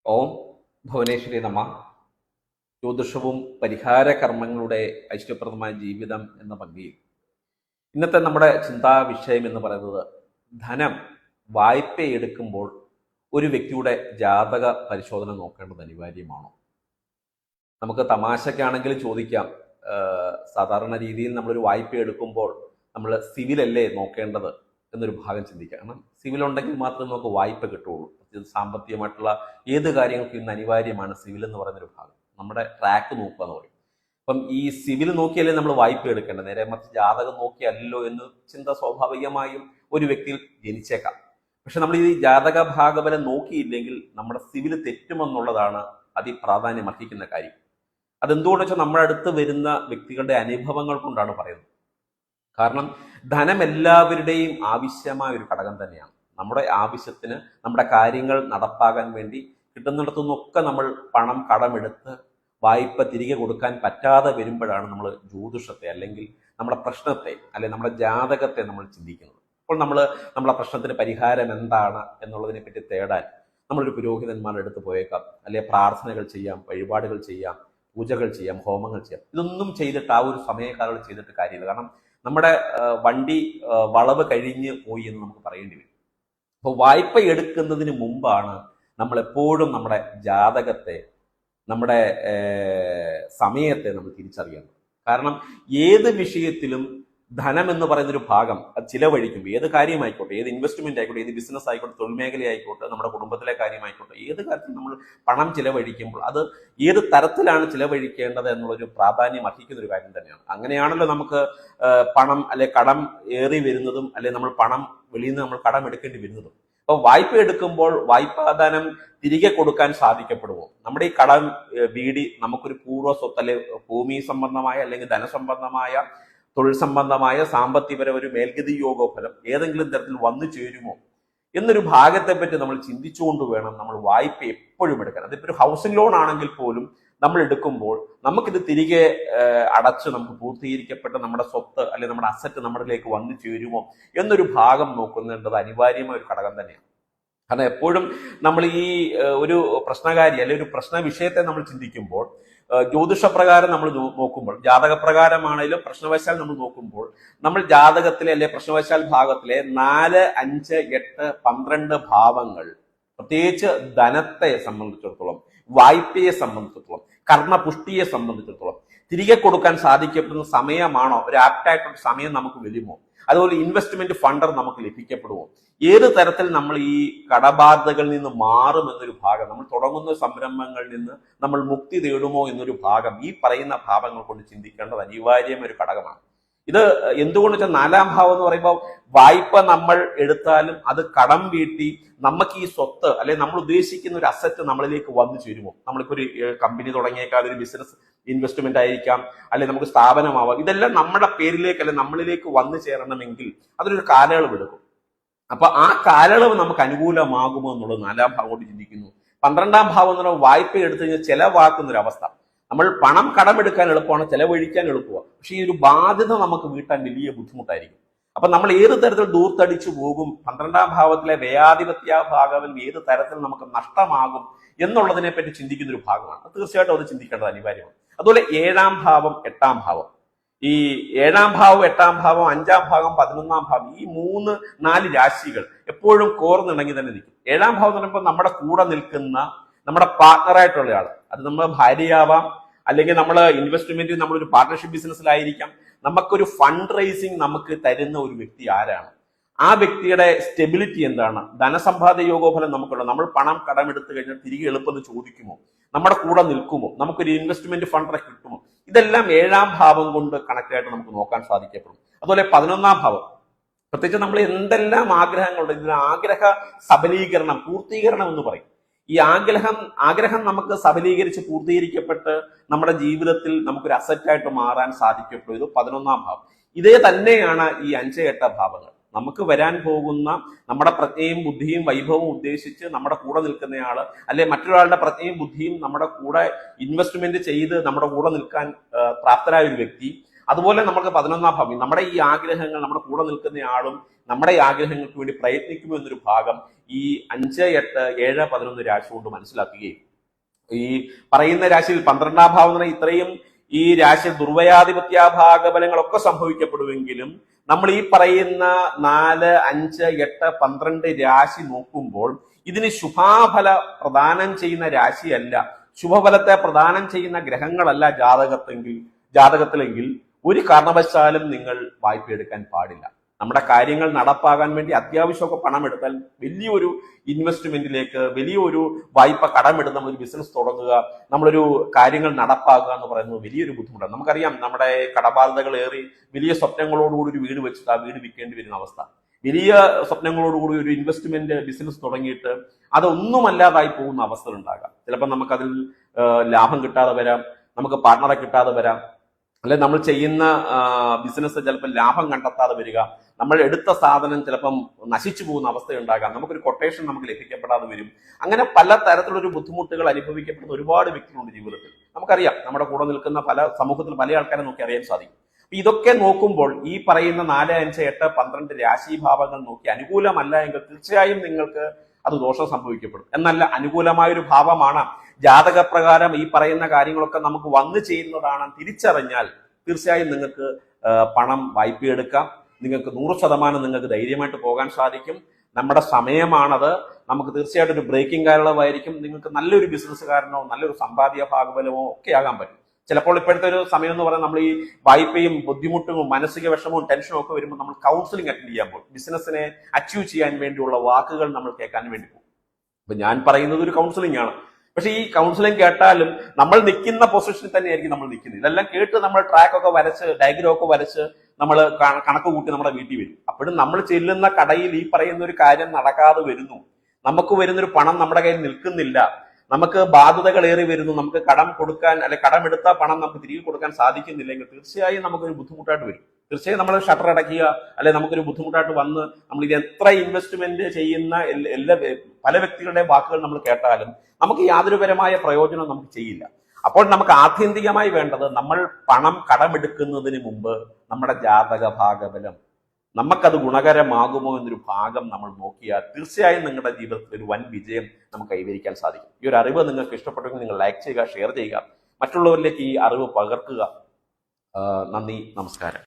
ഓം ഭുവനേശ്വരി നമ. ജ്യോതിഷവും പരിഹാര കർമ്മങ്ങളുടെ ഐശ്വര്യപ്രദമായ ജീവിതം എന്ന പങ്ക്തിയിൽ ഇന്നത്തെ നമ്മുടെ ചിന്താ വിഷയം എന്ന് പറയുന്നത്, ധനം വായ്പ എടുക്കുമ്പോൾ ഒരു വ്യക്തിയുടെ ജാതക പരിശോധന നോക്കേണ്ടത് അനിവാര്യമാണോ? നമുക്ക് തമാശക്കാണെങ്കിലും ചോദിക്കാം. സാധാരണ രീതിയിൽ നമ്മളൊരു വായ്പ എടുക്കുമ്പോൾ നമ്മൾ സിവിലല്ലേ നോക്കേണ്ടത് എന്നൊരു ഭാഗം ചിന്തിക്കാം. കാരണം സിവിൽ ഉണ്ടെങ്കിൽ മാത്രമേ നമുക്ക് വായ്പ കിട്ടുള്ളൂ. സാമ്പത്തികമായിട്ടുള്ള ഏത് കാര്യങ്ങൾക്കും ഇന്ന് അനിവാര്യമാണ് സിവിൽ എന്ന് പറയുന്നൊരു ഭാഗം. നമ്മുടെ ട്രാക്ക് നോക്കുക എന്ന് പറയും. അപ്പം ഈ സിവിൽ നോക്കിയല്ലേ നമ്മൾ വായ്പ എടുക്കേണ്ടത്, നേരെ മറിച്ച് ജാതകം നോക്കിയല്ലോ എന്ന് ചിന്ത സ്വാഭാവികമായും ഒരു വ്യക്തിയിൽ ജനിച്ചേക്കാം. പക്ഷെ നമ്മൾ ഈ ജാതക ഭാഗബലം നോക്കിയില്ലെങ്കിൽ നമ്മുടെ സിവിൽ തെറ്റുമെന്നുള്ളതാണ് അതിപ്രാധാന്യം അർഹിക്കുന്ന കാര്യം. അതെന്തുകൊണ്ടെന്ന് വെച്ചാൽ നമ്മുടെ അടുത്ത് വരുന്ന വ്യക്തികളുടെ അനുഭവങ്ങൾ കൊണ്ടാണ് പറയുന്നത്. കാരണം ധനം എല്ലാവരുടെയും ആവശ്യമായ ഒരു ഘടകം തന്നെയാണ്. നമ്മുടെ ആവശ്യത്തിന്, നമ്മുടെ കാര്യങ്ങൾ നടപ്പാകാൻ വേണ്ടി കിട്ടുന്നിടത്തുനിന്നൊക്കെ നമ്മൾ പണം കടമെടുത്ത് വായ്പ തിരികെ കൊടുക്കാൻ പറ്റാതെ വരുമ്പോഴാണ് നമ്മൾ ജ്യോതിഷത്തെ അല്ലെങ്കിൽ നമ്മുടെ പ്രശ്നത്തെ അല്ലെങ്കിൽ നമ്മുടെ ജാതകത്തെ നമ്മൾ ചിന്തിക്കുന്നത്. അപ്പോൾ നമ്മളെ പ്രശ്നത്തിന് പരിഹാരം എന്താണ് എന്നുള്ളതിനെ പറ്റി തേടാൻ നമ്മളൊരു പുരോഹിതന്മാരുടെ അടുത്ത് പോയേക്കാം, അല്ലെങ്കിൽ പ്രാർത്ഥനകൾ ചെയ്യാം, വഴിപാടുകൾ ചെയ്യാം, പൂജകൾ ചെയ്യാം, ഹോമങ്ങൾ ചെയ്യാം. ഇതൊന്നും ചെയ്തിട്ട് ആ ഒരു സമയകാലം ചെയ്തിട്ട് കാര്യമില്ല. കാരണം നമ്മുടെ വണ്ടി വളവ് കഴിഞ്ഞ് പോയി എന്ന് നമുക്ക് പറയേണ്ടി വരും. അപ്പോൾ വായ്പ എടുക്കുന്നതിന് മുമ്പാണ് നമ്മൾ എപ്പോഴും നമ്മുടെ ജാതകത്തെ, നമ്മുടെ സമയത്തെ നമ്മൾ തിരിച്ചറിയേണ്ടത്. കാരണം ഏത് വിഷയത്തിലും ധനം എന്ന് പറയുന്നൊരു ഭാഗം അത് ചിലവഴിക്കുമ്പോൾ, ഏത് കാര്യമായിക്കോട്ടെ, ഏത് ഇൻവെസ്റ്റ്മെന്റ് ആയിക്കോട്ടെ, ഏത് ബിസിനസ് ആയിക്കോട്ടെ, തൊഴിൽ മേഖലയായിക്കോട്ടെ, നമ്മുടെ കുടുംബത്തിലെ കാര്യമായിക്കോട്ടെ, ഏത് കാര്യത്തിൽ നമ്മൾ പണം ചിലവഴിക്കുമ്പോൾ അത് ഏത് തരത്തിലാണ് ചിലവഴിക്കേണ്ടത് എന്നുള്ളൊരു പ്രാധാന്യം അർഹിക്കുന്ന ഒരു കാര്യം തന്നെയാണ്. അങ്ങനെയാണല്ലോ നമുക്ക് പണം അല്ലെ കടം ഏറി വരുന്നതും, അല്ലെ നമ്മൾ പണം വെളിയിൽ നിന്ന് നമ്മൾ കടം എടുക്കേണ്ടി വരുന്നതും. അപ്പൊ വായ്പ എടുക്കുമ്പോൾ വായ്പാദാനം തിരികെ കൊടുക്കാൻ സാധിക്കപ്പെടുമോ? നമ്മുടെ ഈ കടം വീടി നമുക്കൊരു പൂർവ്വ സ്വത്ത്, അല്ലെ ഭൂമി സംബന്ധമായ അല്ലെങ്കിൽ ധനസംബന്ധമായ, തൊഴിൽ സംബന്ധമായ, സാമ്പത്തികപര ഒരു മേൽഗതി യോഗോഫലം ഏതെങ്കിലും തരത്തിൽ വന്നു ചേരുമോ എന്നൊരു ഭാഗത്തെ പറ്റി നമ്മൾ ചിന്തിച്ചുകൊണ്ട് വേണം നമ്മൾ വായ്പ എപ്പോഴും എടുക്കാൻ. അതിപ്പോ ഒരു ഹൗസിംഗ് ലോൺ ആണെങ്കിൽ പോലും നമ്മൾ എടുക്കുമ്പോൾ നമുക്കിത് തിരികെ അടച്ച് നമുക്ക് പൂർത്തീകരിക്കപ്പെട്ട നമ്മുടെ സ്വത്ത് അല്ലെങ്കിൽ നമ്മുടെ അസറ്റ് നമ്മളിലേക്ക് വന്നു ചേരുമോ എന്നൊരു ഭാഗം നോക്കുന്നുണ്ടത് അനിവാര്യമായ ഒരു ഘടകം തന്നെയാണ്. കാരണം എപ്പോഴും നമ്മൾ ഈ ഒരു പ്രശ്നകാരി അല്ലെങ്കിൽ ഒരു പ്രശ്ന വിഷയത്തെ നമ്മൾ ചിന്തിക്കുമ്പോൾ, ജ്യോതിഷപ്രകാരം നമ്മൾ നോക്കുമ്പോൾ, ജാതകപ്രകാരമാണെങ്കിലും പ്രശ്നവശാൽ നമ്മൾ നോക്കുമ്പോൾ, നമ്മൾ ജാതകത്തിലെ അല്ലെ പ്രശ്നവശാൽ ഭാഗത്തിലെ 4, 5, 8, 12 ഭാവങ്ങൾ, പ്രത്യേകിച്ച് ധനത്തെ സംബന്ധിച്ചിടത്തോളം, വായ്പയെ സംബന്ധിച്ചിടത്തോളം, കർമ്മപുഷ്ടിയെ സംബന്ധിച്ചിടത്തോളം തിരികെ കൊടുക്കാൻ സാധിക്കപ്പെടുന്ന സമയമാണോ, ഒരു ആപ്റ്റായിട്ടുള്ള സമയം നമുക്ക് വരുമോ? അതുപോലെ ഇൻവെസ്റ്റ്മെന്റ് ഫണ്ട് നമുക്ക് ലഭിക്കപ്പെടുമോ? ഏത് തരത്തിൽ നമ്മൾ ഈ കടബാധ്യതകളിൽ നിന്ന് മാറും എന്നൊരു ഭാഗം, നമ്മൾ തുടങ്ങുന്ന സംരംഭങ്ങളിൽ നിന്ന് നമ്മൾ മുക്തി തേടുമോ എന്നൊരു ഭാഗം ഈ പറയുന്ന ഭാവങ്ങൾ കൊണ്ട് ചിന്തിക്കേണ്ടത് അനിവാര്യമായ ഒരു ഘടകമാണ്. ഇത് എന്തുകൊണ്ട് വെച്ചാൽ 4ാം ഭാവം എന്ന് പറയുമ്പോൾ വായ്പ നമ്മൾ എടുത്താലും അത് കടം വീട്ടി നമുക്ക് ഈ സ്വത്ത് അല്ലെങ്കിൽ നമ്മൾ ഉദ്ദേശിക്കുന്ന ഒരു അസറ്റ് നമ്മളിലേക്ക് വന്നു ചേരുമോ? നമ്മളിപ്പോ ഒരു കമ്പനി തുടങ്ങിയേക്കാം, അതൊരു ബിസിനസ് ഇൻവെസ്റ്റ്മെന്റ് ആയിരിക്കാം, അല്ലെങ്കിൽ നമുക്ക് സ്ഥാപനമാവാം. ഇതെല്ലാം നമ്മുടെ പേരിലേക്ക് അല്ലെങ്കിൽ നമ്മളിലേക്ക് വന്നു ചേരണമെങ്കിൽ അതൊരു കാലയളവ് എടുക്കും. അപ്പൊ ആ കാലയളവ് നമുക്ക് അനുകൂലമാകുമോ എന്നുള്ളത് 4ാം ഭാവം കൊണ്ട് ചിന്തിക്കുന്നു. 12ാം ഭാവം എന്ന് പറയുമ്പോൾ വായ്പ എടുത്തു കഴിഞ്ഞാൽ ചെലവാക്കുന്നൊരവസ്ഥ. നമ്മൾ പണം കടമെടുക്കാൻ എളുപ്പമാണ്, ചെലവഴിക്കാൻ എളുപ്പമാണ്. പക്ഷെ ഈ ഒരു ബാധ്യത നമുക്ക് വീട്ടാൻ വലിയ ബുദ്ധിമുട്ടായിരിക്കും. അപ്പൊ നമ്മൾ ഏത് തരത്തിൽ ദൂർത്തടിച്ചു പോകും, 12ാം ഭാവത്തിലെ വ്യയാധിപത്യ ഭാഗം ഏത് തരത്തിൽ നമുക്ക് നഷ്ടമാകും എന്നുള്ളതിനെ പറ്റി ചിന്തിക്കുന്ന ഒരു ഭാഗമാണ്. തീർച്ചയായിട്ടും അത് ചിന്തിക്കേണ്ടത് അനിവാര്യമാണ്. അതുപോലെ 7ാം ഭാവം, 8ാം ഭാവം, ഈ 7ാം ഭാവം, 8ാം ഭാവം, 5ാം ഭാവം, 11ാം ഭാവം, ഈ 3, 4 രാശികൾ എപ്പോഴും കോർന്നിണങ്ങി തന്നെ നിൽക്കും. 7ാം ഭാവം എന്ന് പറയുമ്പോൾ നമ്മുടെ കൂടെ നിൽക്കുന്ന നമ്മുടെ പാർട്ണറായിട്ടുള്ള ആള്, അത് നമ്മുടെ ഭാര്യയാവാം, അല്ലെങ്കിൽ നമ്മൾ ഇൻവെസ്റ്റ്മെന്റ് നമ്മളൊരു പാർട്ണർഷിപ്പ് ബിസിനസ്സിലായിരിക്കാം. നമുക്കൊരു ഫണ്ട് റൈസിങ് നമുക്ക് തരുന്ന ഒരു വ്യക്തി ആരാണ്? ആ വ്യക്തിയുടെ സ്റ്റെബിലിറ്റി എന്താണ്? ധനസമ്പാദ്യ യോഗോഫലം നമുക്കുള്ള, നമ്മൾ പണം കടമെടുത്തു കഴിഞ്ഞാൽ തിരികെ എളുപ്പത്തിൽ ചോദിക്കുമോ? നമ്മുടെ കൂടെ നിൽക്കുമോ? നമുക്കൊരു ഇൻവെസ്റ്റ്മെന്റ് ഫണ്ട് കിട്ടുമോ? ഇതെല്ലാം 7ാം ഭാവം കൊണ്ട് കണക്ട് ആയിട്ട് നമുക്ക് നോക്കാൻ സാധിക്കപ്പെടും. അതുപോലെ 11ാം ഭാവം, പ്രത്യേകിച്ച് നമ്മൾ എന്തെല്ലാം ആഗ്രഹങ്ങളുണ്ട്, ഇതിന് ആഗ്രഹ സബലീകരണം, പൂർത്തീകരണം എന്ന് പറയും. ഈ ആഗ്രഹം നമുക്ക് സബലീകരിച്ച് പൂർത്തീകരിക്കപ്പെട്ട് നമ്മുടെ ജീവിതത്തിൽ നമുക്കൊരു അസറ്റായിട്ട് മാറാൻ സാധിക്കപ്പെടും. ഇത് 11ാം ഭാവം. ഇതേ തന്നെയാണ് ഈ 5, 8 ഭാവങ്ങൾ. നമുക്ക് വരാൻ പോകുന്ന നമ്മുടെ പ്രജ്ഞയും ബുദ്ധിയും വൈഭവവും ഉദ്ദേശിച്ച് നമ്മുടെ കൂടെ നിൽക്കുന്നയാള്, അല്ലെ മറ്റൊരാളുടെ പ്രജ്ഞയും ബുദ്ധിയും നമ്മുടെ കൂടെ ഇൻവെസ്റ്റ്മെന്റ് ചെയ്ത് നമ്മുടെ കൂടെ നിൽക്കാൻ പ്രാപ്തരായ ഒരു വ്യക്തി, അതുപോലെ നമുക്ക് 11ാം ഭാവം, നമ്മുടെ ഈ ആഗ്രഹങ്ങൾ, നമ്മുടെ കൂടെ നിൽക്കുന്ന ആളും നമ്മുടെ ഈ ആഗ്രഹങ്ങൾക്ക് വേണ്ടി പ്രയത്നിക്കുമോ എന്നൊരു ഭാഗം ഈ 5, 8, 7, 11 രാശി കൊണ്ട് മനസ്സിലാക്കുകയും, ഈ പറയുന്ന രാശിയിൽ 12ാം ഭാവം എന്ന് പറഞ്ഞാൽ ഇത്രയും ഈ രാശി ദുർവയാധിപത്യ ഭാഗബലങ്ങളൊക്കെ സംഭവിക്കപ്പെടുമെങ്കിലും നമ്മൾ ഈ പറയുന്ന 4, 5, 8, 12 രാശി നോക്കുമ്പോൾ ഇതിന് ശുഭാഫല പ്രദാനം ചെയ്യുന്ന രാശിയല്ല, ശുഭഫലത്തെ പ്രദാനം ചെയ്യുന്ന ഗ്രഹങ്ങളല്ല ജാതകത്തിലെങ്കിൽ ഒരു കാരണവശാലും നിങ്ങൾ വായ്പ എടുക്കാൻ പാടില്ല. നമ്മുടെ കാര്യങ്ങൾ നടപ്പാകാൻ വേണ്ടി അത്യാവശ്യമൊക്കെ പണം എടുത്താൽ വലിയൊരു ഇൻവെസ്റ്റ്മെന്റിലേക്ക്, വലിയൊരു വായ്പ കടമെടുത്ത് നമ്മളൊരു ബിസിനസ് തുടങ്ങുക, നമ്മളൊരു കാര്യങ്ങൾ നടപ്പാക്കുക എന്ന് പറയുന്നത് വലിയൊരു ബുദ്ധിമുട്ടാണ്. നമുക്കറിയാം, നമ്മുടെ കടബാധ്യതകൾ ഏറി വലിയ സ്വപ്നങ്ങളോടുകൂടി ഒരു വീട് വെച്ചിട്ട് ആ വീട് വിൽക്കേണ്ടി വരുന്ന അവസ്ഥ, വലിയ സ്വപ്നങ്ങളോടുകൂടി ഒരു ഇൻവെസ്റ്റ്മെന്റ് ബിസിനസ് തുടങ്ങിയിട്ട് അതൊന്നുമല്ലാതായി പോകുന്ന അവസ്ഥകൾ ഉണ്ടാകാം. ചിലപ്പോൾ നമുക്കതിൽ ലാഭം കിട്ടാതെ വരാം, നമുക്ക് പാർട്ണറെ കിട്ടാതെ വരാം, അല്ലെ നമ്മൾ ചെയ്യുന്ന ബിസിനസ് ചിലപ്പോൾ ലാഭം കണ്ടെത്താതെ വരിക, നമ്മൾ എടുത്ത സാധനം ചിലപ്പം നശിച്ചു പോകുന്ന അവസ്ഥയുണ്ടാകാം, നമുക്കൊരു കൊട്ടേഷൻ നമുക്ക് ലഭിക്കപ്പെടാതെ വരും. അങ്ങനെ പല തരത്തിലൊരു ബുദ്ധിമുട്ടുകൾ അനുഭവിക്കപ്പെടുന്ന ഒരുപാട് വ്യക്തികളുണ്ട് ജീവിതത്തിൽ. നമുക്കറിയാം, നമ്മുടെ കൂടെ നിൽക്കുന്ന സമൂഹത്തിൽ പല ആൾക്കാരെ നോക്കി അറിയാൻ സാധിക്കും. ഇതൊക്കെ നോക്കുമ്പോൾ ഈ പറയുന്ന 4, 5, 8, 12 രാശിഭാവങ്ങൾ നോക്കി അനുകൂലമല്ല എങ്കിൽ തീർച്ചയായും നിങ്ങൾക്ക് അത് ദോഷം സംഭവിക്കപ്പെടും. എന്നല്ല, അനുകൂലമായൊരു ഭാവമാണ്, ജാതകപ്രകാരം ഈ പറയുന്ന കാര്യങ്ങളൊക്കെ നമുക്ക് വന്നു ചെയ്യുന്നതാണ് തിരിച്ചറിഞ്ഞാൽ തീർച്ചയായും നിങ്ങൾക്ക് പണം വായ്പയെടുക്കാം, നിങ്ങൾക്ക് 100% നിങ്ങൾക്ക് ധൈര്യമായിട്ട് പോകാൻ സാധിക്കും. നമ്മുടെ സമയമാണത്, നമുക്ക് തീർച്ചയായിട്ടും ഒരു ബ്രേക്കിംഗ് കാരണമായിരിക്കും. നിങ്ങൾക്ക് നല്ലൊരു ബിസിനസ്സുകാരനോ നല്ലൊരു സമ്പാദ്യ ഭാഗബലമോ ഒക്കെ ആകാൻ പറ്റും. ചിലപ്പോൾ ഇപ്പോഴത്തെ ഒരു സമയം എന്ന് പറഞ്ഞാൽ നമ്മൾ ഈ വായ്പയും ബുദ്ധിമുട്ടും മാനസിക വിഷമവും ടെൻഷനും ഒക്കെ വരുമ്പോൾ നമ്മൾ കൗൺസിലിംഗ് അറ്റൻഡ് ചെയ്യാൻ പോകും. ബിസിനസ്സിനെ അച്ചീവ് ചെയ്യാൻ വേണ്ടിയുള്ള വാക്കുകൾ നമ്മൾ കേൾക്കാൻ വേണ്ടി പോകും. അപ്പൊ ഞാൻ പറയുന്നത് ഒരു കൗൺസിലിംഗ് ആണ്. പക്ഷെ ഈ കൗൺസിലിംഗ് കേട്ടാലും നമ്മൾ നിൽക്കുന്ന പൊസിഷനിൽ തന്നെയായിരിക്കും നമ്മൾ നിൽക്കുന്നത്. ഇതെല്ലാം കേട്ട് നമ്മൾ ട്രാക്കൊക്കെ വരച്ച് ഡയഗ്രാം ഒക്കെ വരച്ച് നമ്മൾ കണക്ക് കൂട്ടി നമ്മുടെ വീട്ടിൽ വരും. അപ്പോഴും നമ്മൾ ചെല്ലുന്ന കടയിൽ ഈ പറയുന്ന ഒരു കാര്യം നടക്കാതെ വരുന്നു, നമുക്ക് വരുന്നൊരു പണം നമ്മുടെ കയ്യിൽ നിൽക്കുന്നില്ല, നമുക്ക് ബാധ്യതകൾ ഏറി വരുന്നു, നമുക്ക് കടം കൊടുക്കാൻ അല്ലെ കടമെടുത്ത പണം നമുക്ക് തിരികെ കൊടുക്കാൻ സാധിക്കുന്നില്ലെങ്കിൽ തീർച്ചയായും നമുക്കൊരു ബുദ്ധിമുട്ടായിട്ട് വരും. തീർച്ചയായും നമ്മൾ ഷട്ടർ അടയ്ക്കുക, അല്ലെ നമുക്കൊരു ബുദ്ധിമുട്ടായിട്ട് വന്ന് നമ്മൾ ഇത് എത്ര ഇൻവെസ്റ്റ്മെന്റ് ചെയ്യുന്ന പല വ്യക്തികളുടെ വാക്കുകൾ നമ്മൾ കേട്ടാലും നമുക്ക് യാതൊരുപരമായ പ്രയോജനം നമുക്ക് ചെയ്യില്ല. അപ്പോൾ നമുക്ക് ആത്യന്തികമായി വേണ്ടത്, നമ്മൾ പണം കടമെടുക്കുന്നതിന് മുമ്പ് നമ്മുടെ ജാതക ഭാഗബലം നമുക്കത് ഗുണകരമാകുമോ എന്നൊരു ഭാഗം നമ്മൾ നോക്കിയാൽ തീർച്ചയായും നിങ്ങളുടെ ജീവിതത്തിൽ ഒരു വൻ വിജയം നമുക്ക് കൈവരിക്കാൻ സാധിക്കും. ഈ ഒരു അറിവ് നിങ്ങൾക്ക് ഇഷ്ടപ്പെട്ടെങ്കിൽ നിങ്ങൾ ലൈക്ക് ചെയ്യുക, ഷെയർ ചെയ്യുക, മറ്റുള്ളവരിലേക്ക് ഈ അറിവ് പകർത്തുക. നന്ദി, നമസ്കാരം.